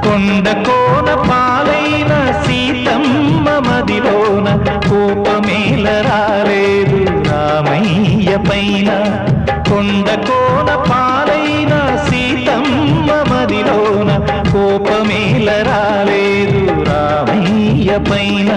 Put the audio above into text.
కొండ కోన పాలైన సీతమ్మ మదిలోన కోపమేల రాలేదు రామయ్య పైన. కొండ కోన పాలైన సీతమ్మ మదిలోన కోపమేల రాలేదు రామయ్య పైన.